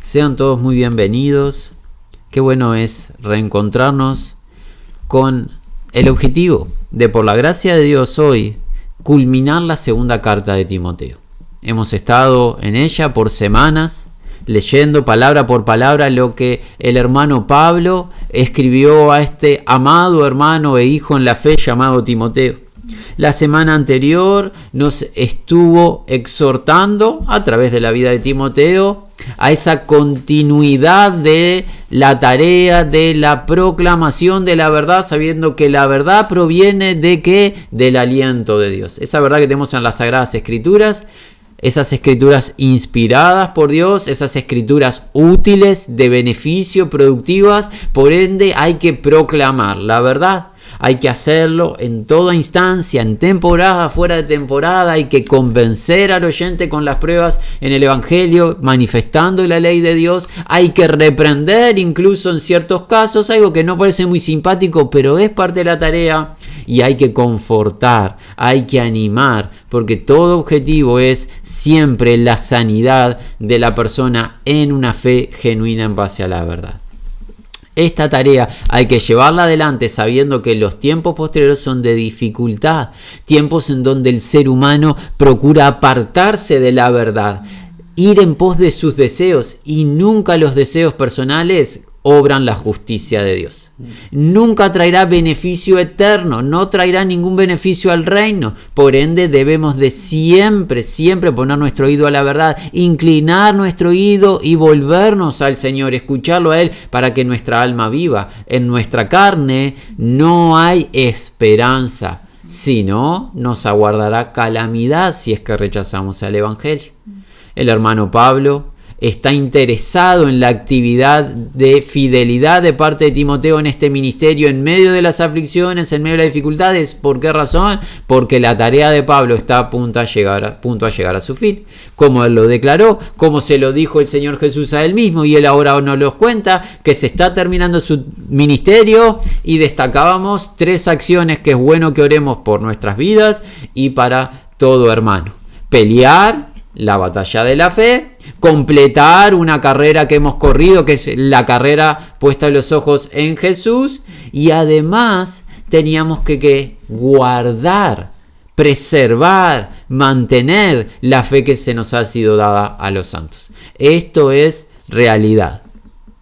Sean todos muy bienvenidos. Qué bueno es reencontrarnos con el objetivo de, por la gracia de Dios, hoy culminar la segunda carta de Timoteo. Hemos estado en ella por semanas, leyendo palabra por palabra lo que el hermano Pablo escribió a este amado hermano e hijo en la fe llamado Timoteo. La semana anterior nos estuvo exhortando a través de la vida de Timoteo a esa continuidad de la tarea de la proclamación de la verdad, sabiendo que la verdad proviene de ¿qué? Del aliento de Dios. Esa verdad que tenemos en las Sagradas Escrituras, esas escrituras inspiradas por Dios, esas escrituras útiles, de beneficio, productivas, por ende hay que proclamar la verdad. Hay que hacerlo en toda instancia, en temporada, fuera de temporada. Hay que convencer al oyente con las pruebas en el Evangelio, manifestando la ley de Dios. Hay que reprender incluso en ciertos casos, algo que no parece muy simpático, pero es parte de la tarea. Y hay que confortar, hay que animar, porque todo objetivo es siempre la sanidad de la persona en una fe genuina en base a la verdad. Esta tarea hay que llevarla adelante sabiendo que los tiempos posteriores son de dificultad, tiempos en donde el ser humano procura apartarse de la verdad, ir en pos de sus deseos, y nunca los deseos personales obran la justicia de Dios. Nunca traerá beneficio eterno, no traerá ningún beneficio al reino. Por ende debemos de siempre poner nuestro oído a la verdad, inclinar nuestro oído y volvernos al Señor, escucharlo a Él para que nuestra alma viva. En nuestra carne no hay esperanza, sino nos aguardará calamidad si es que rechazamos el Evangelio. El hermano Pablo está interesado en la actividad de fidelidad de parte de Timoteo en este ministerio, en medio de las aflicciones, en medio de las dificultades. ¿Por qué razón? Porque la tarea de Pablo está a punto a llegar a su fin. Como él lo declaró, como se lo dijo el Señor Jesús a él mismo, y él ahora nos los cuenta, que se está terminando su ministerio, y destacábamos 3 acciones que es bueno que oremos por nuestras vidas y para todo hermano. Pelear la batalla de la fe, completar una carrera que hemos corrido, que es la carrera puesta los ojos en Jesús, y además teníamos que guardar, preservar, mantener la fe que se nos ha sido dada a los santos. Esto es realidad.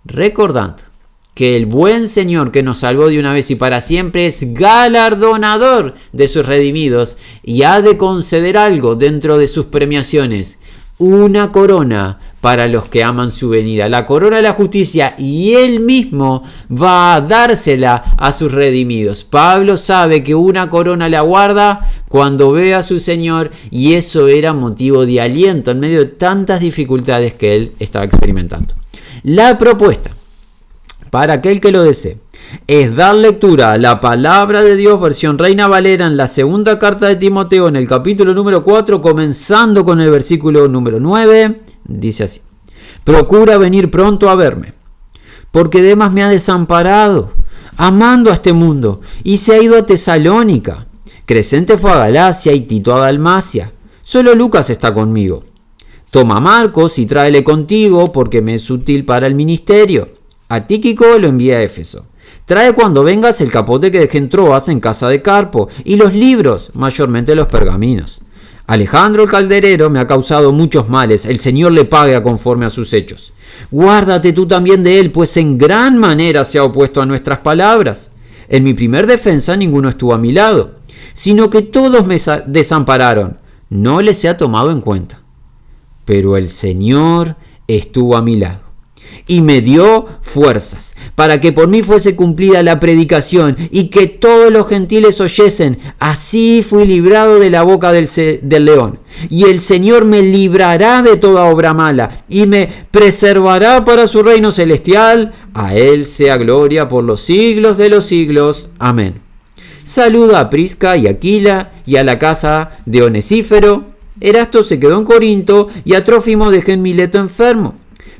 Recordando que el buen Señor que nos salvó de una vez y para siempre es galardonador de sus redimidos y ha de conceder algo dentro de sus premiaciones, una corona para los que aman su venida, la corona de la justicia, y Él mismo va a dársela a sus redimidos. Pablo sabe que una corona le aguarda cuando ve a su Señor, y eso era motivo de aliento en medio de tantas dificultades que él estaba experimentando. La propuesta para aquel que lo desee es dar lectura a la palabra de Dios, versión Reina Valera, en la segunda carta de Timoteo, en el capítulo número 4, comenzando con el versículo número 9, dice así: procura venir pronto a verme, porque Demas me ha desamparado, amando a este mundo, y se ha ido a Tesalónica. Crescente fue a Galacia y Tito a Dalmacia. Solo Lucas está conmigo. Toma a Marcos y tráele contigo, porque me es útil para el ministerio. A Tíquico lo envié a Éfeso. Trae cuando vengas el capote que dejé en Troas en casa de Carpo, y los libros, mayormente los pergaminos. Alejandro el calderero me ha causado muchos males, el Señor le pague conforme a sus hechos. Guárdate tú también de él, pues en gran manera se ha opuesto a nuestras palabras. En mi primer defensa ninguno estuvo a mi lado, sino que todos me desampararon. No les he tomado en cuenta. Pero el Señor estuvo a mi lado y me dio fuerzas para que por mí fuese cumplida la predicación y que todos los gentiles oyesen. Así fui librado de la boca del león. Y el Señor me librará de toda obra mala y me preservará para su reino celestial. A Él sea gloria por los siglos de los siglos. Amén. Saluda a Prisca y Aquila y a la casa de Onesífero. Erasto se quedó en Corinto y a Trófimo dejé en Mileto enfermo.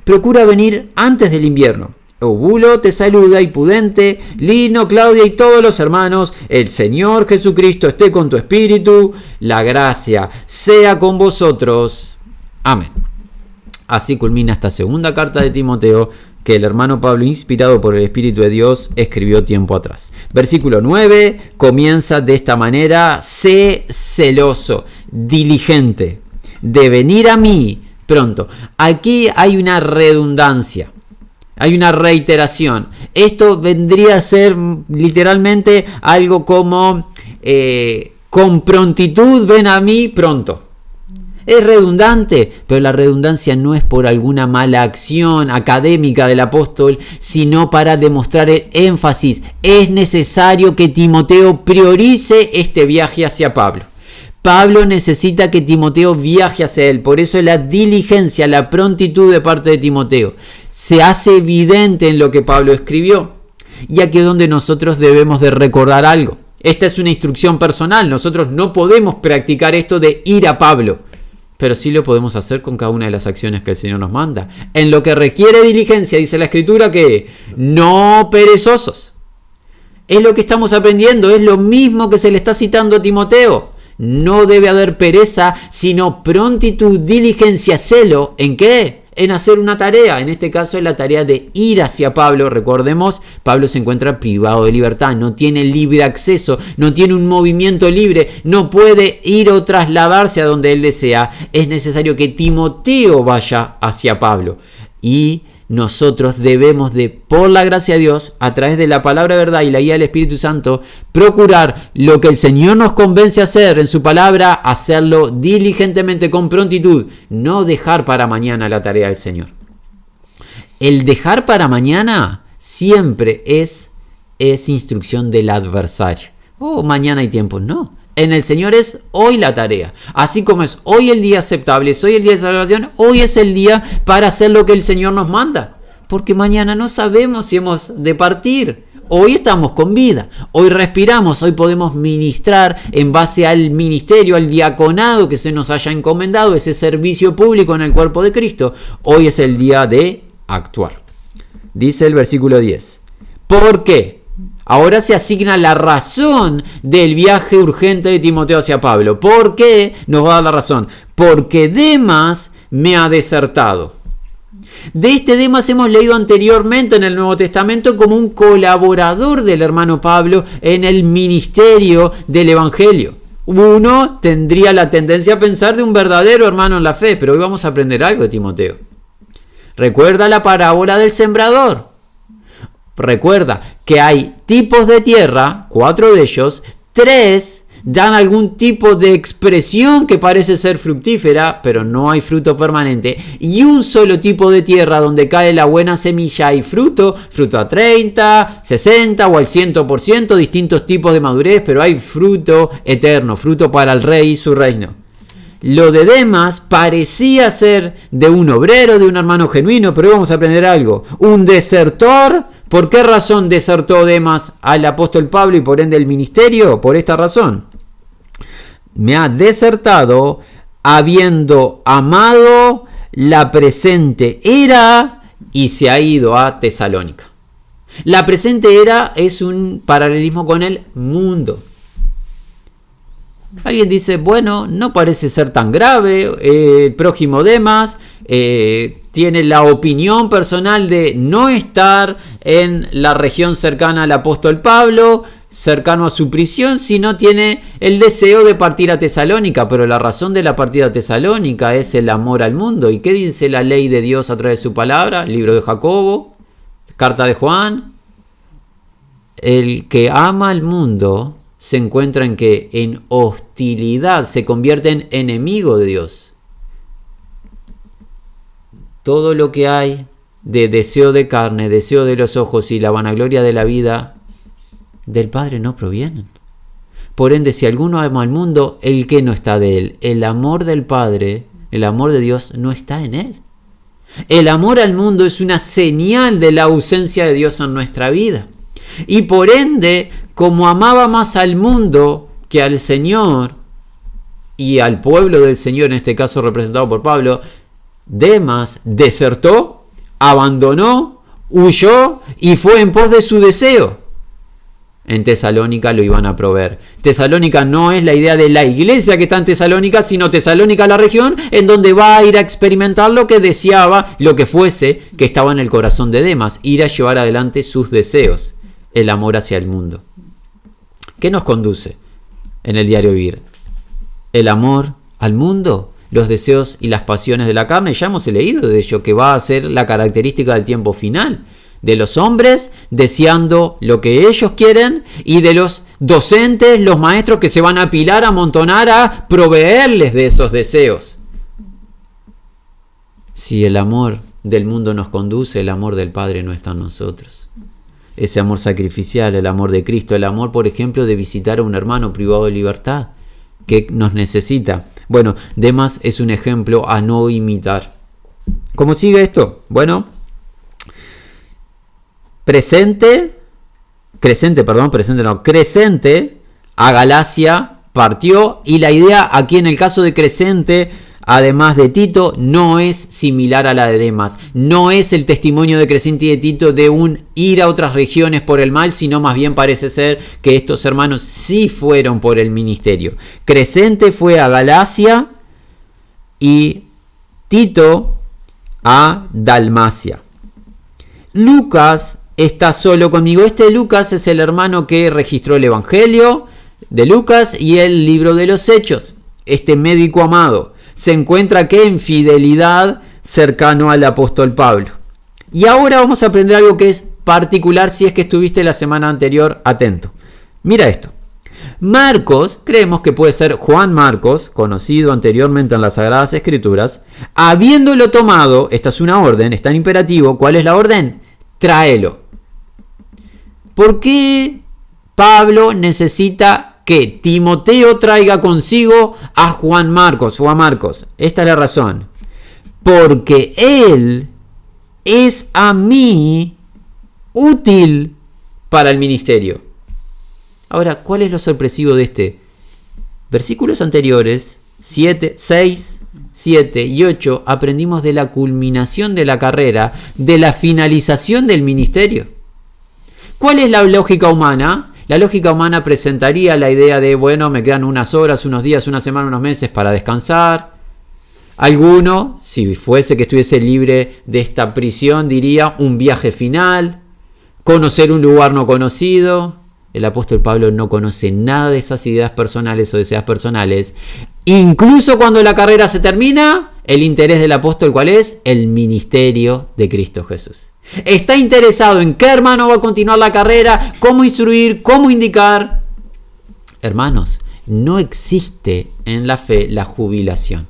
Procura venir antes del invierno. Eubulo te saluda, y Pudente, Lino, Claudia y todos los hermanos. El Señor Jesucristo esté con tu espíritu. La gracia sea con vosotros. Amén. Así culmina esta segunda carta de Timoteo que el hermano Pablo, inspirado por el Espíritu de Dios, escribió tiempo atrás. Versículo 9 comienza de esta manera: sé celoso, diligente, de venir a mí pronto. Aquí hay una redundancia, hay una reiteración. Esto vendría a ser literalmente algo como con prontitud ven a mí pronto. Es redundante, pero la redundancia no es por alguna mala acción académica del apóstol, sino para demostrar el énfasis. Es necesario que Timoteo priorice este viaje hacia Pablo. Pablo necesita que Timoteo viaje hacia él, por eso la diligencia, la prontitud de parte de Timoteo se hace evidente en lo que Pablo escribió. Y aquí es donde nosotros debemos de recordar algo. Esta es una instrucción personal, nosotros no podemos practicar esto de ir a Pablo, pero sí lo podemos hacer con cada una de las acciones que el Señor nos manda. En lo que requiere diligencia, dice la Escritura, que no perezosos. Es lo que estamos aprendiendo, es lo mismo que se le está citando a Timoteo. No debe haber pereza, sino prontitud, diligencia, celo. ¿En qué? En hacer una tarea. En este caso es la tarea de ir hacia Pablo. Recordemos, Pablo se encuentra privado de libertad, no tiene libre acceso, no tiene un movimiento libre, no puede ir o trasladarse a donde él desea. Es necesario que Timoteo vaya hacia Pablo. Y nosotros debemos de, por la gracia de Dios, a través de la palabra de verdad y la guía del Espíritu Santo, procurar lo que el Señor nos convence a hacer en su palabra, hacerlo diligentemente, con prontitud, no dejar para mañana la tarea del Señor. El dejar para mañana siempre es instrucción del adversario. Oh, mañana hay tiempo. No. En el Señor es hoy la tarea. Así como es hoy el día aceptable, es hoy el día de salvación, hoy es el día para hacer lo que el Señor nos manda. Porque mañana no sabemos si hemos de partir. Hoy estamos con vida, hoy respiramos, hoy podemos ministrar en base al ministerio, al diaconado que se nos haya encomendado, ese servicio público en el cuerpo de Cristo. Hoy es el día de actuar. Dice el versículo 10. ¿Por qué? Ahora se asigna la razón del viaje urgente de Timoteo hacia Pablo. ¿Por qué? Nos va a dar la razón. Porque Demas me ha desertado. De este Demas hemos leído anteriormente en el Nuevo Testamento como un colaborador del hermano Pablo en el ministerio del Evangelio. Uno tendría la tendencia a pensar de un verdadero hermano en la fe, pero hoy vamos a aprender algo de Timoteo. Recuerda la parábola del sembrador. Recuerda que hay tipos de tierra, 4 de ellos, 3 dan algún tipo de expresión que parece ser fructífera, pero no hay fruto permanente, y un solo tipo de tierra donde cae la buena semilla y fruto a 30, 60 o al 100%, distintos tipos de madurez, pero hay fruto eterno, fruto para el rey y su reino. Lo de Demas parecía ser de un obrero, de un hermano genuino, pero hoy vamos a aprender algo. Un desertor. ¿Por qué razón desertó Demas al apóstol Pablo y por ende el ministerio? Por esta razón. Me ha desertado habiendo amado la presente era y se ha ido a Tesalónica. La presente era es un paralelismo con el mundo. Alguien dice, bueno, no parece ser tan grave, el prójimo Demas tiene la opinión personal de no estar en la región cercana al apóstol Pablo, cercano a su prisión, sino tiene el deseo de partir a Tesalónica, pero la razón de la partida a Tesalónica es el amor al mundo. ¿Y qué dice la ley de Dios a través de su palabra? Libro de Jacobo, carta de Juan. El que ama al mundo se encuentra en hostilidad, se convierte en enemigo de Dios. Todo lo que hay de deseo de carne, deseo de los ojos y la vanagloria de la vida del Padre no provienen. Por ende, si alguno ama al mundo, el que no está de él. El amor del Padre, el amor de Dios no está en él. El amor al mundo es una señal de la ausencia de Dios en nuestra vida. Y por ende, como amaba más al mundo que al Señor y al pueblo del Señor, en este caso representado por Pablo, Demas desertó, abandonó, huyó y fue en pos de su deseo. en Tesalónica lo iban a proveer. Tesalónica no es la idea de la iglesia que está en Tesalónica, sino Tesalónica la región en donde va a ir a experimentar lo que deseaba, lo que fuese, que estaba en el corazón de Demas, ir a llevar adelante sus deseos, el amor hacia el mundo. ¿Qué nos conduce en el diario vivir? El amor al mundo, los deseos y las pasiones de la carne. Ya hemos leído de ello, que va a ser la característica del tiempo final, de los hombres deseando lo que ellos quieren y de los docentes, los maestros que se van a apilar, a amontonar, a proveerles de esos deseos. Si el amor del mundo nos conduce, el amor del Padre no está en nosotros. Ese amor sacrificial, el amor de Cristo, el amor, por ejemplo, de visitar a un hermano privado de libertad que nos necesita. Bueno, Demas es un ejemplo a no imitar. ¿Cómo sigue esto? Bueno, Crescente a Galacia partió, y la idea aquí en el caso de Crescente, además de Tito, no es similar a la de Demas. No es el testimonio de Crescente y de Tito de un ir a otras regiones por el mal, sino más bien parece ser que estos hermanos sí fueron por el ministerio. Crescente fue a Galacia y Tito a Dalmacia. Lucas está solo conmigo. Este Lucas es el hermano que registró el Evangelio de Lucas y el libro de los Hechos. Este médico amado se encuentra que en fidelidad cercano al apóstol Pablo. Y ahora vamos a aprender algo que es particular si es que estuviste la semana anterior atento. Mira esto. Marcos, creemos que puede ser Juan Marcos, conocido anteriormente en las Sagradas Escrituras, habiéndolo tomado, esta es una orden, está en imperativo. ¿Cuál es la orden? Tráelo. ¿Por qué Pablo necesita que Timoteo traiga consigo a Juan Marcos o a Marcos? Esta es la razón. Porque él es a mí útil para el ministerio. Ahora, ¿cuál es lo sorpresivo de este? Versículos anteriores, 6, 7 y 8, aprendimos de la culminación de la carrera, de la finalización del ministerio. ¿Cuál es la lógica humana? La lógica humana presentaría la idea de, bueno, me quedan unas horas, unos días, una semana, unos meses para descansar. Alguno, si fuese que estuviese libre de esta prisión, diría un viaje final, conocer un lugar no conocido. El apóstol Pablo no conoce nada de esas ideas personales o deseos personales. Incluso cuando la carrera se termina, el interés del apóstol, ¿cuál es? El ministerio de Cristo Jesús. Está interesado en qué hermano va a continuar la carrera, cómo instruir, cómo indicar. Hermanos, no existe en la fe la jubilación.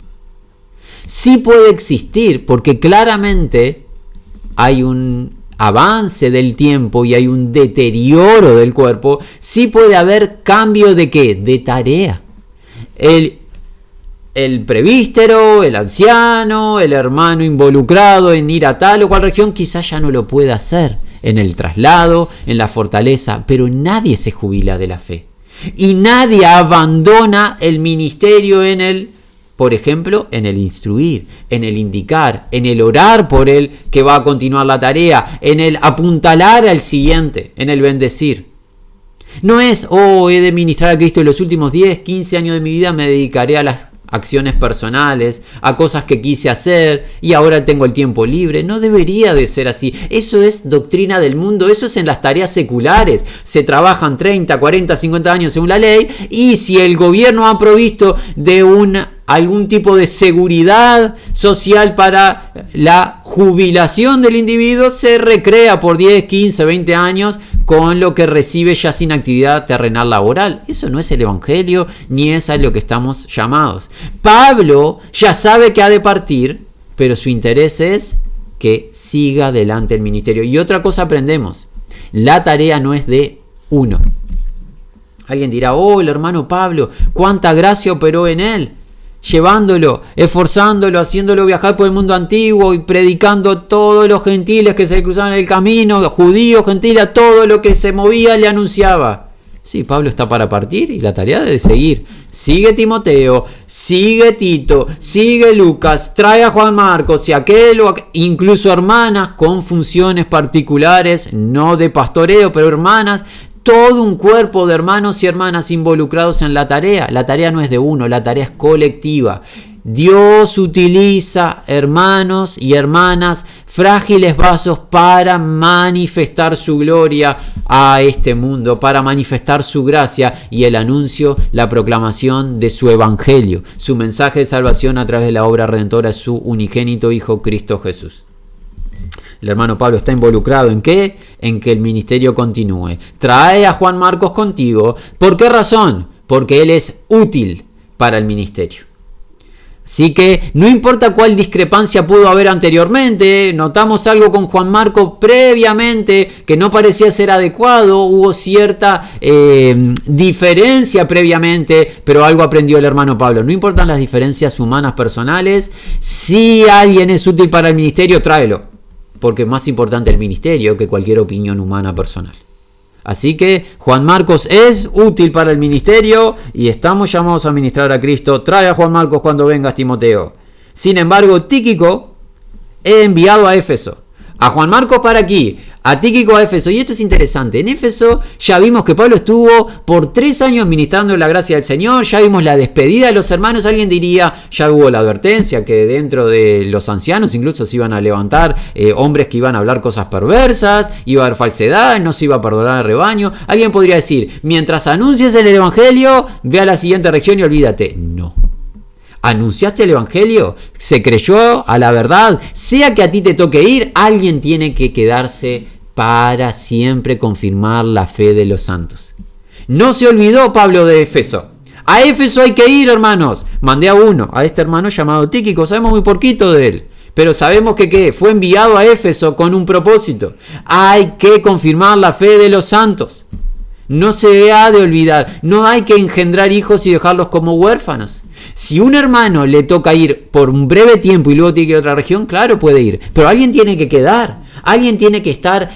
Sí puede existir porque claramente hay un avance del tiempo y hay un deterioro del cuerpo. Sí puede haber cambio de ¿qué? De tarea. El prevístero, el anciano, el hermano involucrado en ir a tal o cual región, quizás ya no lo pueda hacer en el traslado, en la fortaleza, pero nadie se jubila de la fe. Y nadie abandona el ministerio en el, por ejemplo, en el instruir, en el indicar, en el orar por el que va a continuar la tarea, en el apuntalar al siguiente, en el bendecir. No es, he de ministrar a Cristo en los últimos 10, 15 años de mi vida, me dedicaré a las acciones personales, a cosas que quise hacer y ahora tengo el tiempo libre. No debería de ser así. Eso es doctrina del mundo, eso es en las tareas seculares. Se trabajan 30, 40, 50 años según la ley, y si el gobierno ha provisto de algún tipo de seguridad social para la jubilación del individuo, se recrea por 10, 15, 20 años con lo que recibe ya sin actividad terrenal laboral. Eso no es el Evangelio, ni es a lo que estamos llamados. Pablo ya sabe que ha de partir, pero su interés es que siga adelante el ministerio. Y otra cosa aprendemos, la tarea no es de uno. Alguien dirá, el hermano Pablo, cuánta gracia operó en él, llevándolo, esforzándolo, haciéndolo viajar por el mundo antiguo y predicando a todos los gentiles que se cruzaban en el camino, judíos, gentiles, a todo lo que se movía le anunciaba. Sí, Pablo está para partir y la tarea de seguir. Sigue Timoteo, sigue Tito, sigue Lucas, trae a Juan Marcos y incluso hermanas con funciones particulares, no de pastoreo, pero hermanas, todo un cuerpo de hermanos y hermanas involucrados en la tarea. La tarea no es de uno, la tarea es colectiva. Dios utiliza hermanos y hermanas, frágiles vasos, para manifestar su gloria a este mundo, para manifestar su gracia y el anuncio, la proclamación de su evangelio, su mensaje de salvación a través de la obra redentora de su unigénito Hijo Cristo Jesús. El hermano Pablo está involucrado ¿en qué? En que el ministerio continúe. Trae a Juan Marcos contigo. ¿Por qué razón? Porque él es útil para el ministerio. Así que no importa cuál discrepancia pudo haber anteriormente, notamos algo con Juan Marcos previamente que no parecía ser adecuado, hubo cierta diferencia previamente, pero algo aprendió el hermano Pablo. No importan las diferencias humanas personales, si alguien es útil para el ministerio, tráelo, porque es más importante el ministerio que cualquier opinión humana personal. Así que Juan Marcos es útil para el ministerio y estamos llamados a ministrar a Cristo. Trae a Juan Marcos cuando vengas, Timoteo. Sin embargo, Tíquico he enviado a Éfeso. A Juan Marcos para aquí, a Tíquico a Éfeso. Y esto es interesante. En Éfeso ya vimos que Pablo estuvo por 3 años ministrando la gracia del Señor. Ya vimos la despedida de los hermanos. Alguien diría, ya hubo la advertencia que dentro de los ancianos incluso se iban a levantar hombres que iban a hablar cosas perversas, iba a haber falsedad, no se iba a perdonar el rebaño. Alguien podría decir, mientras anuncies el evangelio, ve a la siguiente región y olvídate. No. ¿Anunciaste el evangelio? ¿Se creyó a la verdad? Sea que a ti te toque ir, alguien tiene que quedarse para siempre confirmar la fe de los santos. No se olvidó Pablo de Éfeso. A Éfeso hay que ir, hermanos. Mandé a uno, a este hermano llamado Tíquico. Sabemos muy poquito de él, pero sabemos que fue enviado a Éfeso con un propósito. Hay que confirmar la fe de los santos. No se ha de olvidar. No hay que engendrar hijos y dejarlos como huérfanos. Si un hermano le toca ir por un breve tiempo y luego tiene que ir a otra región, claro, puede ir. Pero alguien tiene que quedar. Alguien tiene que estar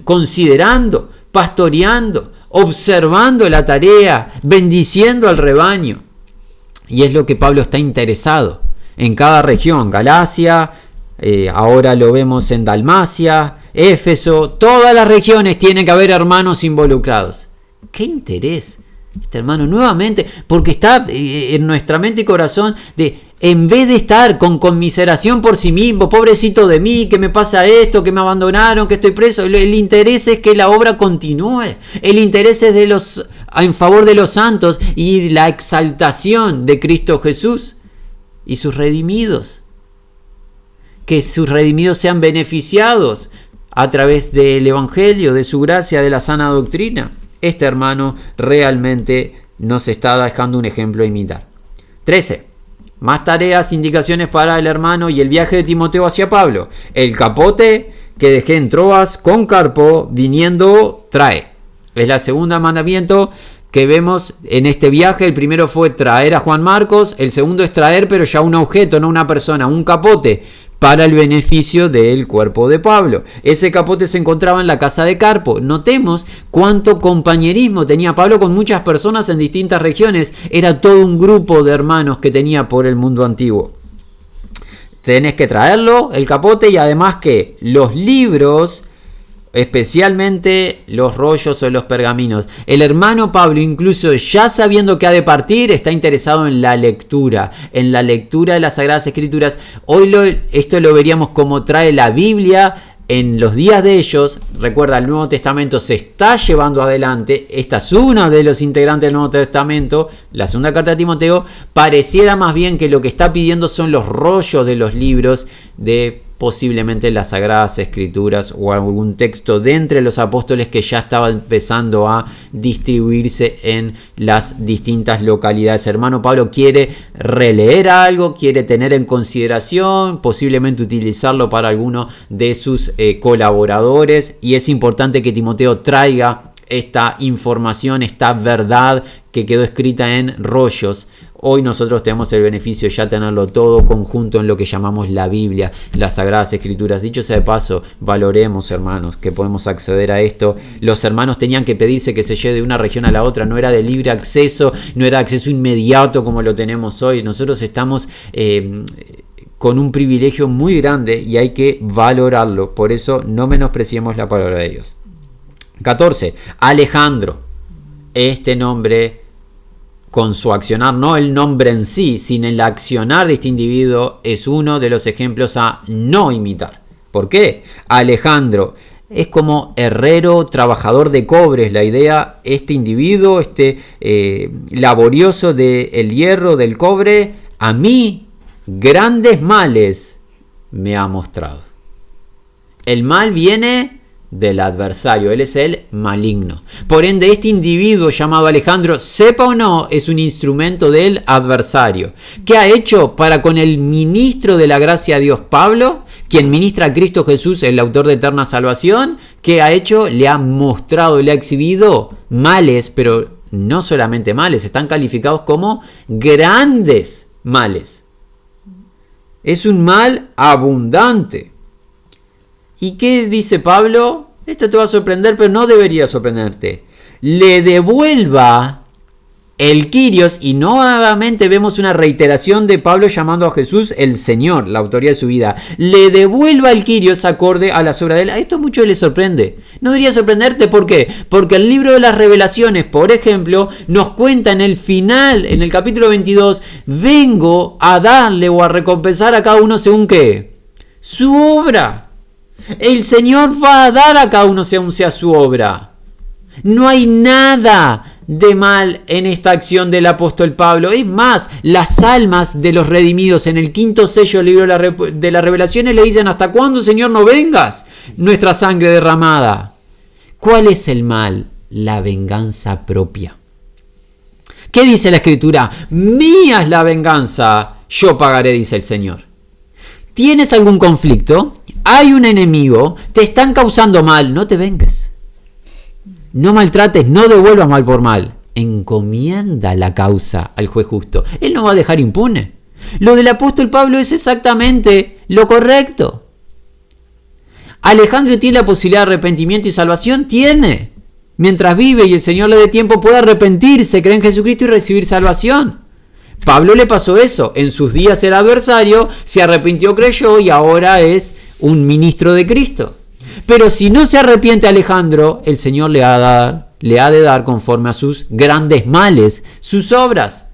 considerando, pastoreando, observando la tarea, bendiciendo al rebaño. Y es lo que Pablo está interesado en cada región. Galacia, ahora lo vemos en Dalmacia, Éfeso. Todas las regiones tienen que haber hermanos involucrados. ¡Qué interés! Este hermano nuevamente, porque está en nuestra mente y corazón de, en vez de estar con conmiseración por sí mismo, pobrecito de mí, que me pasa esto, que me abandonaron, que estoy preso, el interés es que la obra continúe, el interés es en favor de los santos y la exaltación de Cristo Jesús y sus redimidos, que sus redimidos sean beneficiados a través del evangelio, de su gracia, de la sana doctrina. Este hermano realmente nos está dejando un ejemplo a imitar. 13. Más tareas, indicaciones para el hermano y el viaje de Timoteo hacia Pablo. El capote que dejé en Troas con Carpo, viniendo, trae. Es la segunda mandamiento que vemos en este viaje. El primero fue traer a Juan Marcos. El segundo es traer, pero ya un objeto, no una persona, un capote, para el beneficio del cuerpo de Pablo. Ese capote se encontraba en la casa de Carpo. Notemos cuánto compañerismo tenía Pablo con muchas personas en distintas regiones. Era todo un grupo de hermanos que tenía por el mundo antiguo. Tenés que traerlo, el capote, y además que los libros, especialmente los rollos o los pergaminos. El hermano Pablo, incluso ya sabiendo que ha de partir, está interesado en la lectura de las Sagradas Escrituras. Hoy esto lo veríamos como trae la Biblia en los días de ellos. Recuerda, el Nuevo Testamento se está llevando adelante. Esta es una de los integrantes del Nuevo Testamento, la segunda carta de Timoteo. Pareciera más bien que lo que está pidiendo son los rollos de los libros de posiblemente las Sagradas Escrituras o algún texto de entre los apóstoles que ya estaba empezando a distribuirse en las distintas localidades. Hermano Pablo quiere releer algo, quiere tener en consideración, posiblemente utilizarlo para alguno de sus colaboradores, y es importante que Timoteo traiga esta información, esta verdad que quedó escrita en rollos. Hoy nosotros tenemos el beneficio de ya tenerlo todo conjunto en lo que llamamos la Biblia, las Sagradas Escrituras. Dicho sea de paso, valoremos, hermanos, que podemos acceder a esto. Los hermanos tenían que pedirse que se lleve de una región a la otra. No era de libre acceso, no era acceso inmediato como lo tenemos hoy. Nosotros estamos con un privilegio muy grande y hay que valorarlo. Por eso no menospreciemos la palabra de Dios. 14. Alejandro. Este nombre, con su accionar, no el nombre en sí, sino el accionar de este individuo, es uno de los ejemplos a no imitar. ¿Por qué? Alejandro es como herrero, trabajador de cobre, es la idea. Este individuo, laborioso del hierro, del cobre, a mí grandes males me ha mostrado. El mal viene del adversario, él es el maligno. Por ende, este individuo llamado Alejandro, sepa o no, es un instrumento del adversario. ¿Qué ha hecho para con el ministro de la gracia de Dios, Pablo, quien ministra a Cristo Jesús, el autor de eterna salvación? ¿Qué ha hecho? Le ha mostrado, le ha exhibido males, pero no solamente males, están calificados como grandes males. Es un mal abundante. ¿Y qué dice Pablo? Esto te va a sorprender, pero no debería sorprenderte. Le devuelva el Kyrios, y nuevamente vemos una reiteración de Pablo llamando a Jesús el Señor, la autoridad de su vida. Le devuelva el Kyrios acorde a las obras de él. A esto mucho le sorprende. No debería sorprenderte, ¿por qué? Porque el libro de las Revelaciones, por ejemplo, nos cuenta en el final, en el capítulo 22, vengo a darle o a recompensar a cada uno según qué, su obra. El Señor va a dar a cada uno según sea su obra. No hay nada de mal en esta acción del apóstol Pablo. Es más, las almas de los redimidos en el quinto sello del libro de las Revelaciones le dicen: ¿hasta cuándo, Señor, no vengas? Nuestra sangre derramada. ¿Cuál es el mal? La venganza propia. ¿Qué dice la Escritura? Mía es la venganza, yo pagaré, dice el Señor. ¿Tienes algún conflicto? Hay un enemigo, te están causando mal, no te vengues. No maltrates, no devuelvas mal por mal. Encomienda la causa al juez justo. Él no va a dejar impune. Lo del apóstol Pablo es exactamente lo correcto. ¿Alejandro tiene la posibilidad de arrepentimiento y salvación? Tiene. Mientras vive y el Señor le dé tiempo, puede arrepentirse, creer en Jesucristo y recibir salvación. Pablo le pasó eso. En sus días era adversario, se arrepintió, creyó y ahora es un ministro de Cristo. Pero si no se arrepiente Alejandro, el Señor le ha de dar conforme a sus grandes males, sus obras.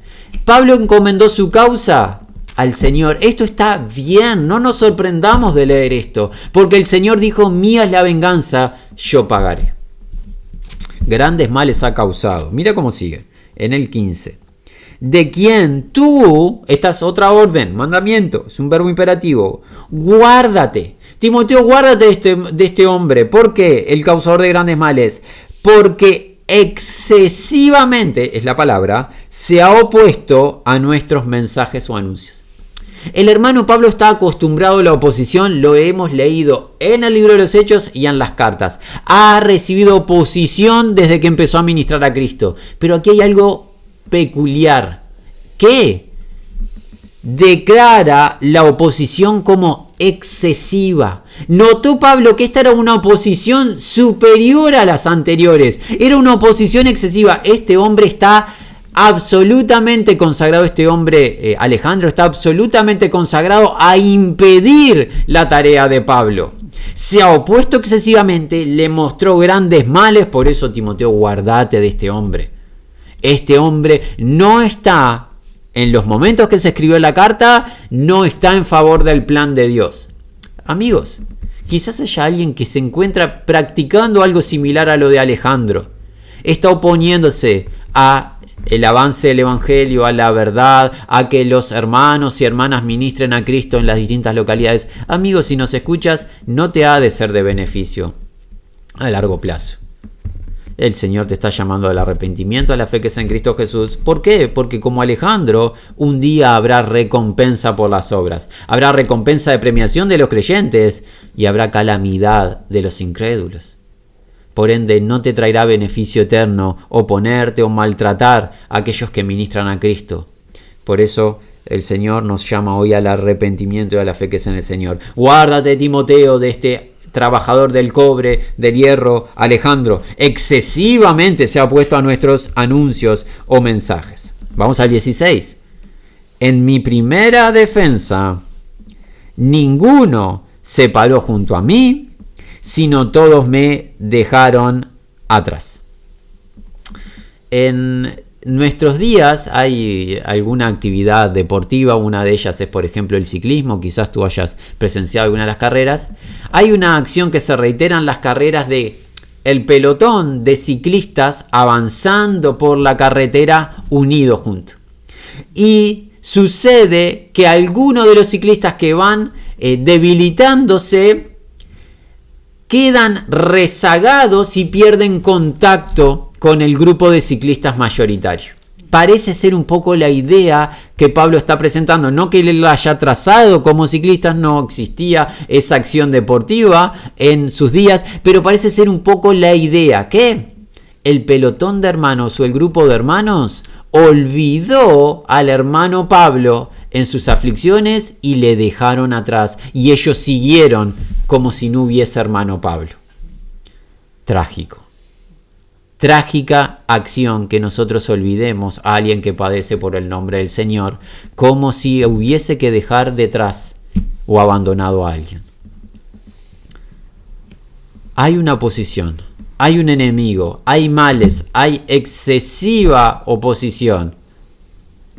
Pablo encomendó su causa al Señor. Esto está bien, no nos sorprendamos de leer esto, porque el Señor dijo: mía es la venganza, yo pagaré. Grandes males ha causado. Mira cómo sigue, en el 15. De quien tú, esta es otra orden, mandamiento, es un verbo imperativo, guárdate. Timoteo, guárdate de este hombre. ¿Por qué? El causador de grandes males. Porque excesivamente, es la palabra, se ha opuesto a nuestros mensajes o anuncios. El hermano Pablo está acostumbrado a la oposición, lo hemos leído en el libro de los Hechos y en las cartas. Ha recibido oposición desde que empezó a ministrar a Cristo. Pero aquí hay algo peculiar. ¿Qué? Declara la oposición como excesiva. Notó Pablo que esta era una oposición superior a las anteriores. Era una oposición excesiva. Este hombre está absolutamente consagrado, Alejandro, está absolutamente consagrado a impedir la tarea de Pablo. Se ha opuesto excesivamente, le mostró grandes males, por eso Timoteo, guardate de este hombre. Este hombre no está, en los momentos que se escribió la carta, no está en favor del plan de Dios. Amigos, quizás haya alguien que se encuentra practicando algo similar a lo de Alejandro. Está oponiéndose a el avance del evangelio, a la verdad, a que los hermanos y hermanas ministren a Cristo en las distintas localidades. Amigos, si nos escuchas, no te ha de ser de beneficio a largo plazo. El Señor te está llamando al arrepentimiento, a la fe que es en Cristo Jesús. ¿Por qué? Porque como Alejandro, un día habrá recompensa por las obras. Habrá recompensa de premiación de los creyentes y habrá calamidad de los incrédulos. Por ende, no te traerá beneficio eterno oponerte o maltratar a aquellos que ministran a Cristo. Por eso el Señor nos llama hoy al arrepentimiento y a la fe que es en el Señor. Guárdate, Timoteo, de este trabajador del cobre, del hierro, Alejandro. Excesivamente se ha opuesto a nuestros anuncios o mensajes. Vamos al 16. En mi primera defensa, ninguno se paró junto a mí, sino todos me dejaron atrás. En nuestros días hay alguna actividad deportiva, una de ellas es por ejemplo el ciclismo, quizás tú hayas presenciado alguna de las carreras. Hay una acción que se reitera en las carreras de el pelotón de ciclistas avanzando por la carretera unidos juntos. Y sucede que algunos de los ciclistas que van debilitándose quedan rezagados y pierden contacto con el grupo de ciclistas mayoritario. Parece ser un poco la idea que Pablo está presentando. No que él haya trazado como ciclistas, no existía esa acción deportiva en sus días, pero parece ser un poco la idea que el pelotón de hermanos o el grupo de hermanos olvidó al hermano Pablo en sus aflicciones y le dejaron atrás. Y ellos siguieron como si no hubiese hermano Pablo. Trágico. Trágica acción que nosotros olvidemos a alguien que padece por el nombre del Señor, como si hubiese que dejar detrás o abandonado a alguien. Hay una oposición, hay un enemigo, hay males, hay excesiva oposición.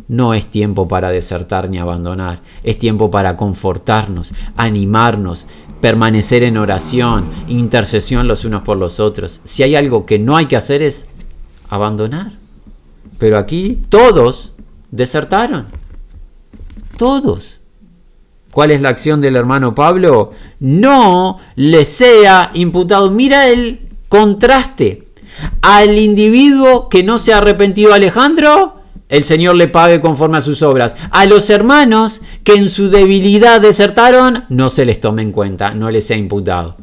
No es tiempo para desertar ni abandonar, es tiempo para confortarnos, animarnos, permanecer en oración, intercesión los unos por los otros. Si hay algo que no hay que hacer es abandonar. Pero aquí todos desertaron. Todos. ¿Cuál es la acción del hermano Pablo? No le sea imputado. Mira el contraste. Al individuo que no se ha arrepentido, Alejandro, el Señor le pague conforme a sus obras. A los hermanos que en su debilidad desertaron, no se les tome en cuenta, no les sea imputado.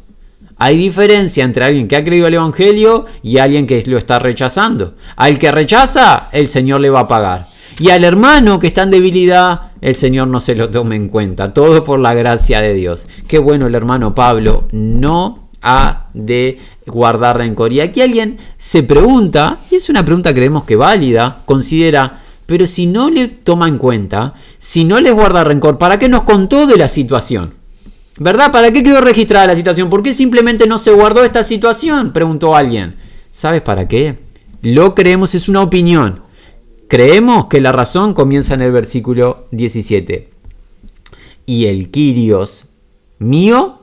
Hay diferencia entre alguien que ha creído el Evangelio y alguien que lo está rechazando. Al que rechaza, el Señor le va a pagar. Y al hermano que está en debilidad, el Señor no se lo tome en cuenta. Todo por la gracia de Dios. Qué bueno el hermano Pablo no ha de guardar rencor. Y aquí alguien se pregunta, y es una pregunta creemos que válida, considera, pero si no le toma en cuenta, si no les guarda rencor, ¿para qué nos contó de la situación? ¿Verdad? ¿Para qué quedó registrada la situación? ¿Por qué simplemente no se guardó esta situación? Preguntó alguien. ¿Sabes para qué? Lo creemos, es una opinión. Creemos que la razón comienza en el versículo 17. Y el Kyrios mío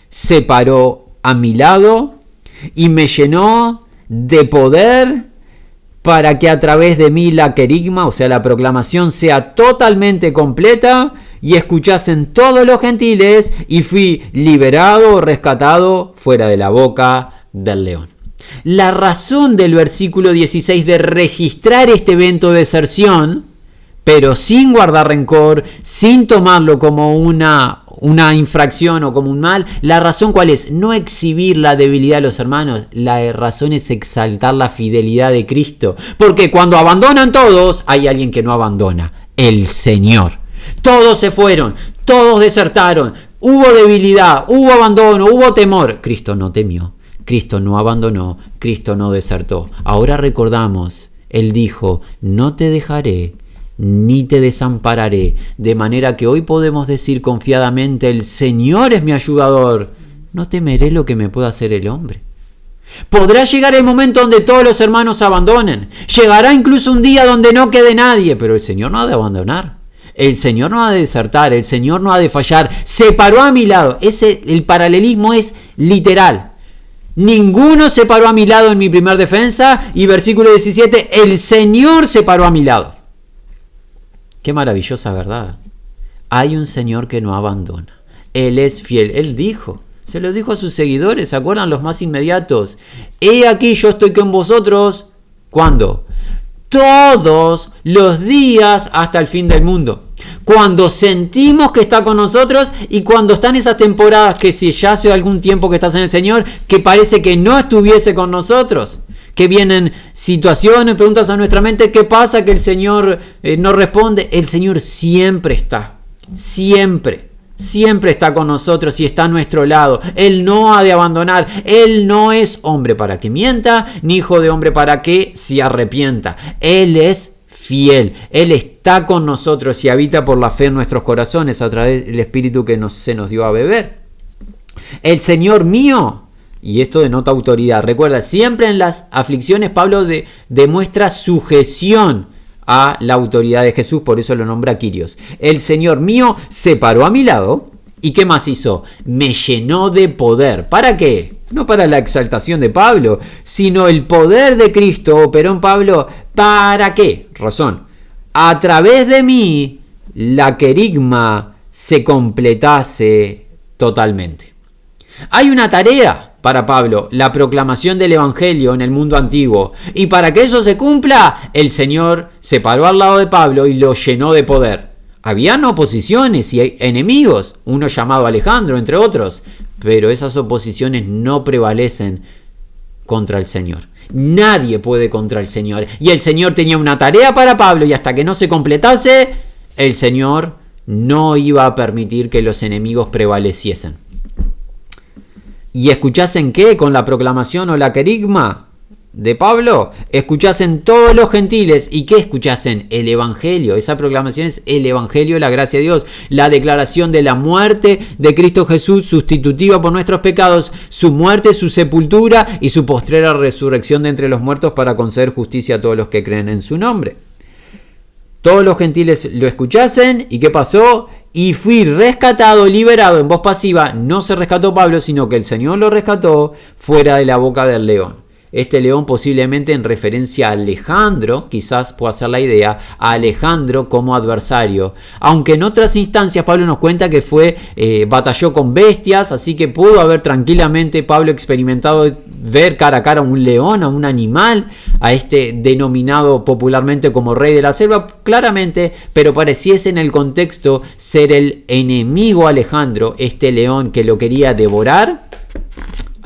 se paró a mi lado y me llenó de poder para que a través de mí la querigma, o sea la proclamación, sea totalmente completa y escuchasen todos los gentiles, y fui liberado o rescatado fuera de la boca del león. La razón del versículo 16 de registrar este evento de deserción, pero sin guardar rencor, sin tomarlo como una infracción o como un mal, la razón ¿cuál es? No exhibir la debilidad de los hermanos, la razón es exaltar la fidelidad de Cristo, porque cuando abandonan todos, hay alguien que no abandona, el Señor. Todos se fueron, todos desertaron, hubo debilidad, hubo abandono, hubo temor. Cristo no temió, Cristo no abandonó, Cristo no desertó. Ahora recordamos, Él dijo, no te dejaré ni te desampararé, de manera que hoy podemos decir confiadamente, el Señor es mi ayudador, no temeré lo que me pueda hacer el hombre. Podrá llegar el momento donde todos los hermanos abandonen, llegará incluso un día donde no quede nadie, pero el Señor no ha de abandonar, el Señor no ha de desertar, el Señor no ha de fallar, se paró a mi lado. El paralelismo es literal. Ninguno se paró a mi lado en mi primer defensa, y versículo 17, el Señor se paró a mi lado. Qué maravillosa verdad. Hay un Señor que no abandona. Él es fiel. Él dijo, se lo dijo a sus seguidores, ¿se acuerdan? Los más inmediatos. He aquí, yo estoy con vosotros. ¿Cuándo? Todos los días hasta el fin del mundo. Cuando sentimos que está con nosotros y cuando están esas temporadas que si ya hace algún tiempo que estás en el Señor, que parece que no estuviese con nosotros. Que vienen situaciones, preguntas a nuestra mente, ¿qué pasa? Que el Señor no responde. El Señor siempre está, siempre está con nosotros y está a nuestro lado. Él no ha de abandonar. Él no es hombre para que mienta, ni hijo de hombre para que se arrepienta. Él es fiel. Él está con nosotros y habita por la fe en nuestros corazones a través del Espíritu que se nos dio a beber. El Señor mío, Y esto denota autoridad. Recuerda, siempre en las aflicciones Pablo demuestra sujeción a la autoridad de Jesús, por eso lo nombra Kyrios. El Señor mío se paró a mi lado. ¿Y qué más hizo? Me llenó de poder. ¿Para qué? No para la exaltación de Pablo, sino el poder de Cristo operó en Pablo. ¿Para qué? Razón. A través de mí, la querigma se completase totalmente. Hay una tarea para Pablo, la proclamación del Evangelio en el mundo antiguo. Y para que eso se cumpla, el Señor se paró al lado de Pablo y lo llenó de poder. Habían oposiciones y enemigos, uno llamado Alejandro, entre otros, pero esas oposiciones no prevalecen contra el Señor. Nadie puede contra el Señor. Y el Señor tenía una tarea para Pablo y hasta que no se completase, el Señor no iba a permitir que los enemigos prevaleciesen. ¿Y escuchasen qué? Con la proclamación o la querigma de Pablo, escuchasen todos los gentiles. ¿Y qué escuchasen? El Evangelio. Esa proclamación es el Evangelio de la gracia de Dios, la declaración de la muerte de Cristo Jesús sustitutiva por nuestros pecados, su muerte, su sepultura y su postrera resurrección de entre los muertos para conceder justicia a todos los que creen en su nombre. Todos los gentiles lo escuchasen. ¿Y qué pasó? Y fui rescatado, liberado en voz pasiva. No se rescató Pablo, sino que el Señor lo rescató fuera de la boca del león. Este león posiblemente en referencia a Alejandro, quizás pueda ser la idea, a Alejandro como adversario. Aunque en otras instancias Pablo nos cuenta que batalló con bestias, así que pudo haber tranquilamente Pablo experimentado ver cara a cara a un león, a un animal, a este denominado popularmente como rey de la selva, claramente, pero pareciese en el contexto ser el enemigo Alejandro, este león que lo quería devorar.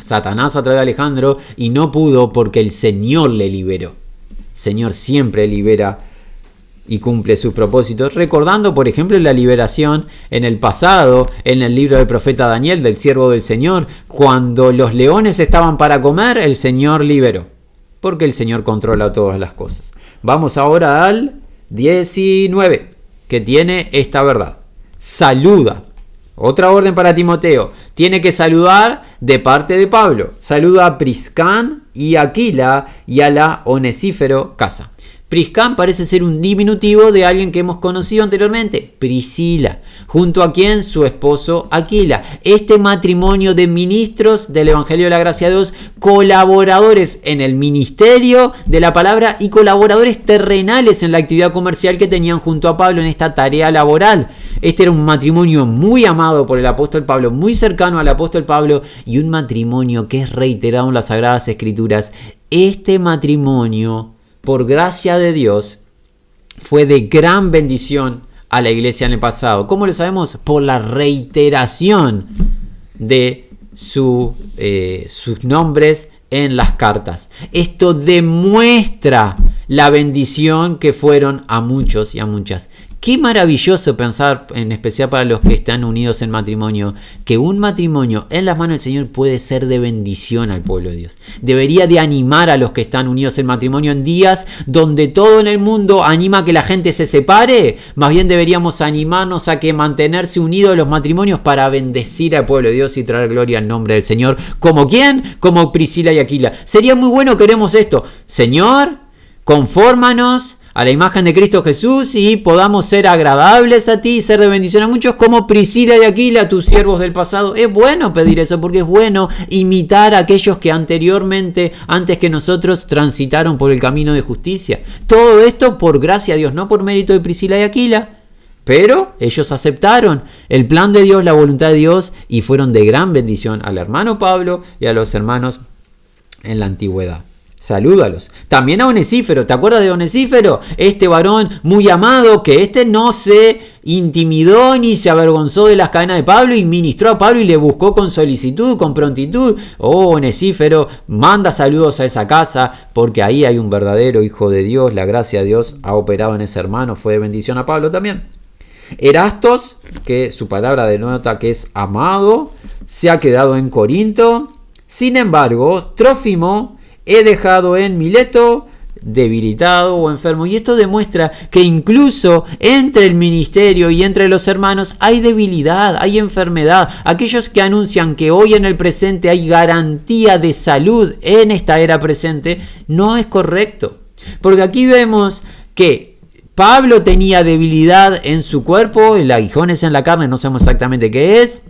Satanás a través de Alejandro y no pudo porque el Señor le liberó. El Señor siempre libera y cumple sus propósitos. Recordando, por ejemplo, la liberación en el pasado, en el libro del profeta Daniel, del siervo del Señor, cuando los leones estaban para comer, el Señor liberó. Porque el Señor controla todas las cosas. Vamos ahora al 19, que tiene esta verdad. Saluda. Otra orden para Timoteo. Tiene que saludar de parte de Pablo. Saluda a Priscán y a Aquila y a la Onesífero casa. Priscán parece ser un diminutivo de alguien que hemos conocido anteriormente, Priscila, junto a quien su esposo Aquila. Este matrimonio de ministros del Evangelio de la Gracia de Dios, colaboradores en el ministerio de la palabra y colaboradores terrenales en la actividad comercial que tenían junto a Pablo en esta tarea laboral. Este era un matrimonio muy amado por el apóstol Pablo, muy cercano al apóstol Pablo y un matrimonio que es reiterado en las Sagradas Escrituras. Este matrimonio, por gracia de Dios, fue de gran bendición a la iglesia en el pasado. ¿Cómo lo sabemos? Por la reiteración de sus nombres en las cartas. Esto demuestra la bendición que fueron a muchos y a muchas. Qué maravilloso pensar, en especial para los que están unidos en matrimonio, que un matrimonio en las manos del Señor puede ser de bendición al pueblo de Dios. Debería de animar a los que están unidos en matrimonio en días donde todo en el mundo anima a que la gente se separe. Más bien deberíamos animarnos a que mantenerse unidos los matrimonios para bendecir al pueblo de Dios y traer gloria al nombre del Señor. ¿Como quién? Como Priscila y Aquila. Sería muy bueno, queremos esto. Señor, confórmanos a la imagen de Cristo Jesús y podamos ser agradables a ti y ser de bendición a muchos como Priscila y Aquila, tus siervos del pasado. Es bueno pedir eso porque es bueno imitar a aquellos que anteriormente, antes que nosotros, transitaron por el camino de justicia. Todo esto por gracia de Dios, no por mérito de Priscila y Aquila. Pero ellos aceptaron el plan de Dios, la voluntad de Dios y fueron de gran bendición al hermano Pablo y a los hermanos en la antigüedad. Salúdalos. También a Onesífero. ¿Te acuerdas de Onesífero? Este varón muy amado que no se intimidó ni se avergonzó de las cadenas de Pablo y ministró a Pablo y le buscó con solicitud, con prontitud. Oh, Onesífero, manda saludos a esa casa porque ahí hay un verdadero hijo de Dios. La gracia de Dios ha operado en ese hermano. Fue de bendición a Pablo también. Erastos, que su palabra denota que es amado, se ha quedado en Corinto. Sin embargo, Trófimo he dejado en Mileto, debilitado o enfermo. Y esto demuestra que incluso entre el ministerio y entre los hermanos hay debilidad, hay enfermedad. Aquellos que anuncian que hoy en el presente hay garantía de salud en esta era presente, no es correcto. Porque aquí vemos que Pablo tenía debilidad en su cuerpo, el aguijón es en la carne, no sabemos exactamente qué es.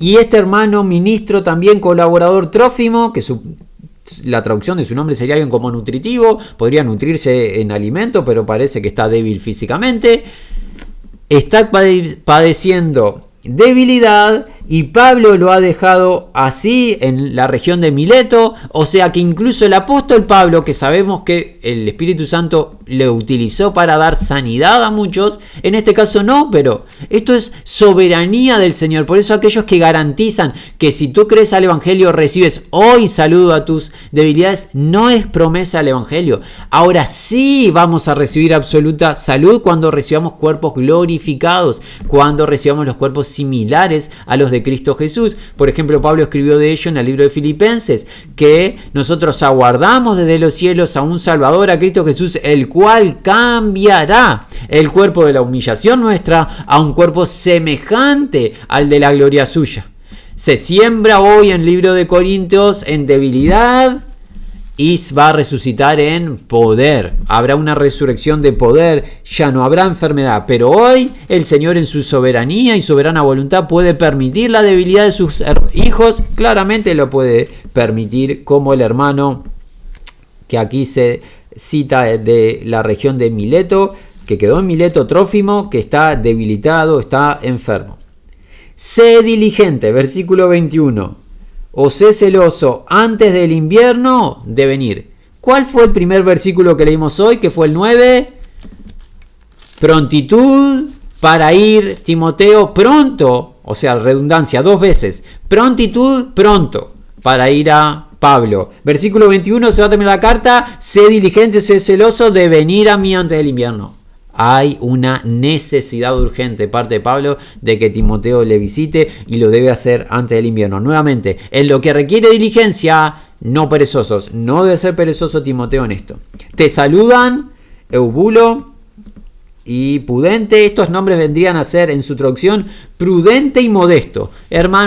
Y este hermano ministro también colaborador Trófimo, que la traducción de su nombre sería alguien como nutritivo, podría nutrirse en alimento, pero parece que está débil físicamente. Está padeciendo debilidad y Pablo lo ha dejado así en la región de Mileto, o sea que incluso el apóstol Pablo, que sabemos que el Espíritu Santo le utilizó para dar sanidad a muchos, en este caso no, pero esto es soberanía del Señor. Por eso aquellos que garantizan que si tú crees al Evangelio recibes hoy saludo a tus debilidades, no es promesa del Evangelio. Ahora sí vamos a recibir absoluta salud cuando recibamos cuerpos glorificados, cuando recibamos los cuerpos similares a los de Cristo Jesús. Por ejemplo, Pablo escribió de ello en el libro de Filipenses, que nosotros aguardamos desde los cielos a un Salvador, a Cristo Jesús, el cual cambiará el cuerpo de la humillación nuestra a un cuerpo semejante al de la gloria suya. Se siembra hoy en el libro de Corintios en debilidad y va a resucitar en poder. Habrá una resurrección de poder, ya no habrá enfermedad. Pero hoy el Señor en su soberanía y soberana voluntad puede permitir la debilidad de sus hijos. Claramente lo puede permitir, como el hermano que aquí se cita de la región de Mileto, que quedó en Mileto, Trófimo, que está debilitado, está enfermo. Sé diligente, versículo 21. O sé celoso antes del invierno de venir. ¿Cuál fue el primer versículo que leímos hoy? Que fue el 9. Prontitud para ir, Timoteo, pronto. O sea, redundancia, 2 veces. Prontitud, pronto, para ir a Pablo. Versículo 21, se va a terminar la carta. Sé diligente, sé celoso de venir a mí antes del invierno. Hay una necesidad urgente de parte de Pablo de que Timoteo le visite y lo debe hacer antes del invierno. Nuevamente, en lo que requiere diligencia, no perezosos. No debe ser perezoso Timoteo en esto. Te saludan Eubulo y Pudente. Estos nombres vendrían a ser en su traducción prudente y modesto.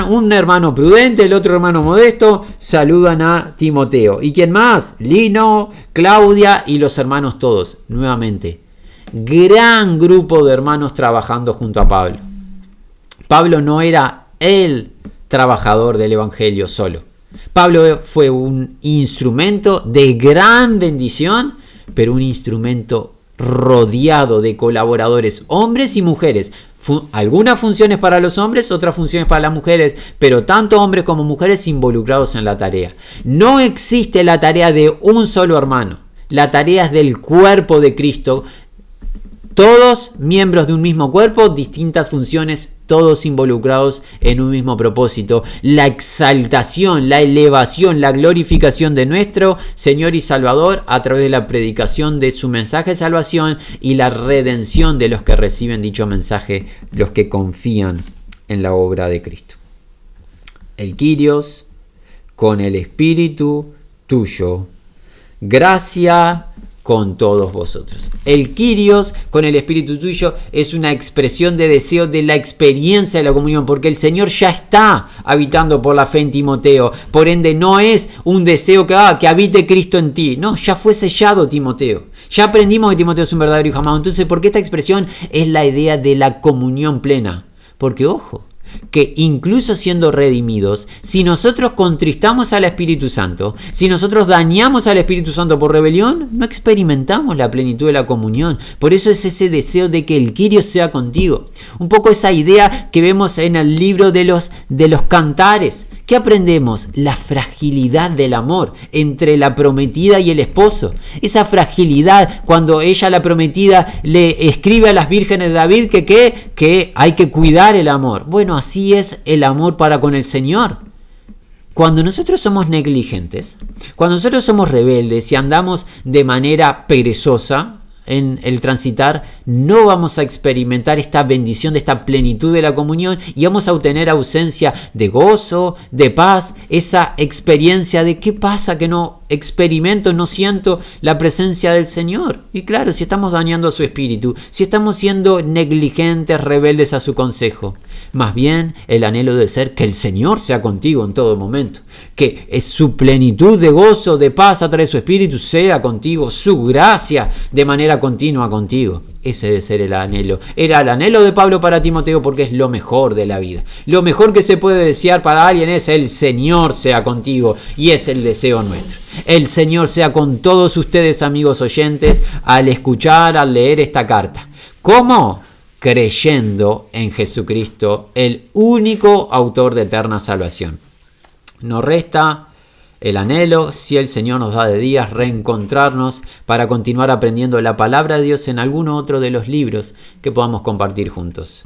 Un hermano prudente, el otro hermano modesto, saludan a Timoteo. ¿Y quién más? Lino, Claudia y los hermanos todos. Nuevamente, gran grupo de hermanos trabajando junto a Pablo. Pablo no era el trabajador del Evangelio solo. Pablo fue un instrumento de gran bendición, pero un instrumento rodeado de colaboradores, hombres y mujeres. Algunas funciones para los hombres, otras funciones para las mujeres, pero tanto hombres como mujeres involucrados en la tarea. No existe la tarea de un solo hermano. La tarea es del cuerpo de Cristo. Todos miembros de un mismo cuerpo, distintas funciones, todos involucrados en un mismo propósito. La exaltación, la elevación, la glorificación de nuestro Señor y Salvador a través de la predicación de su mensaje de salvación y la redención de los que reciben dicho mensaje, los que confían en la obra de Cristo. El Kyrios con el Espíritu tuyo. Gracia con todos vosotros. El Kyrios con el Espíritu tuyo es una expresión de deseo de la experiencia de la comunión, porque el Señor ya está habitando por la fe en Timoteo. Por ende, no es un deseo que habite Cristo en ti. No, ya fue sellado Timoteo. Ya aprendimos que Timoteo es un verdadero hijo amado. Entonces, ¿por qué esta expresión es la idea de la comunión plena? Porque, ojo, que incluso siendo redimidos, si nosotros contristamos al Espíritu Santo, si nosotros dañamos al Espíritu Santo por rebelión, no experimentamos la plenitud de la comunión. Por eso es ese deseo de que el Kyrios sea contigo. Un poco esa idea que vemos en el libro de los Cantares. ¿Qué aprendemos? La fragilidad del amor entre la prometida y el esposo. Esa fragilidad cuando ella, la prometida, le escribe a las vírgenes de David que hay que cuidar el amor. Bueno, así es el amor para con el Señor. Cuando nosotros somos negligentes, cuando nosotros somos rebeldes y andamos de manera perezosa en el transitar, no vamos a experimentar esta bendición de esta plenitud de la comunión y vamos a obtener ausencia de gozo, de paz, esa experiencia de qué pasa que no experimento, no siento la presencia del Señor. Y claro, si estamos dañando a su espíritu, si estamos siendo negligentes, rebeldes a su consejo, más bien el anhelo de ser que el Señor sea contigo en todo momento, que es su plenitud de gozo, de paz a través de su espíritu sea contigo, su gracia de manera continua contigo. Ese debe ser el anhelo. Era el anhelo de Pablo para Timoteo porque es lo mejor de la vida. Lo mejor que se puede desear para alguien es el Señor sea contigo, y es el deseo nuestro. El Señor sea con todos ustedes, amigos oyentes, al escuchar, al leer esta carta. ¿Cómo? Creyendo en Jesucristo, el único autor de eterna salvación. Nos resta el anhelo, si el Señor nos da de días, reencontrarnos para continuar aprendiendo la palabra de Dios en alguno otro de los libros que podamos compartir juntos.